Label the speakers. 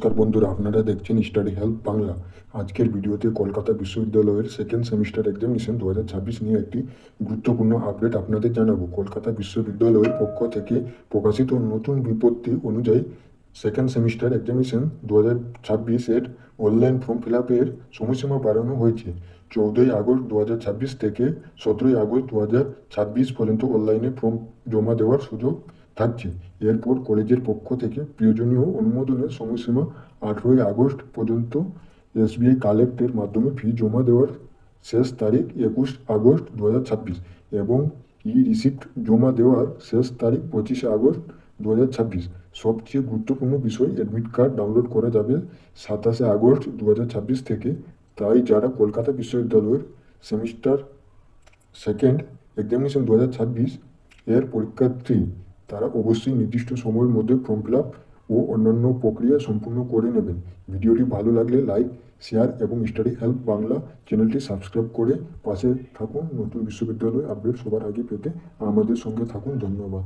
Speaker 1: নমস্কার বন্ধুরা, আপনারা দেখছেন স্টাডি হেল্প বাংলা। আজকের ভিডিওতে কলকাতা বিশ্ববিদ্যালয়ের সেকেন্ড সেমিস্টার এক্সামিনেশন 2026 নিয়ে একটি গুরুত্বপূর্ণ আপডেট আপনাদের জানাবো। কলকাতা বিশ্ববিদ্যালয়ের পক্ষ থেকে প্রকাশিত নতুন বিজ্ঞপ্তি অনুযায়ী সেকেন্ড সেমিস্টার এক্সামিনেশন 2026 এর অনলাইন ফর্ম ফিল আপের সময়সীমা বাড়ানো হয়েছে। 14ই আগস্ট 2026 থেকে 17ই আগস্ট 2026 পর্যন্ত অনলাইনে ফর্ম জমা দেওয়ার সুযোগ থাকছে। এরপর কলেজের পক্ষ থেকে প্রয়োজনীয় অনুমোদনের সময়সীমা 18ই আগস্ট পর্যন্ত। এসবিআই কালেক্টের মাধ্যমে ফি জমা দেওয়ার শেষ তারিখ 21 আগস্ট 2026 এবং ই রিসিপ্ট জমা দেওয়ার শেষ তারিখ 25 আগস্ট 2026। সবচেয়ে গুরুত্বপূর্ণ বিষয়, অ্যাডমিট কার্ড ডাউনলোড করা যাবে 27 আগস্ট 2026 থেকে। তাই যারা কলকাতা বিশ্ববিদ্যালয়ের সেমিস্টার সেকেন্ড এক্সামিনেশন 2026 এর পরীক্ষার্থী, তারা অবশ্যই নির্দিষ্ট সময়ের মধ্যে ফর্ম ফিল আপ ও অন্যান্য প্রক্রিয়া সম্পূর্ণ করে নেবেন। ভিডিওটি ভালো লাগলে লাইক, শেয়ার এবং স্টাডি হেল্প বাংলা চ্যানেলটি সাবস্ক্রাইব করে পাশে থাকুন। নতুন বিশ্ববিদ্যালয় আপডেট সবার আগে পেতে আমাদের সঙ্গে থাকুন। ধন্যবাদ।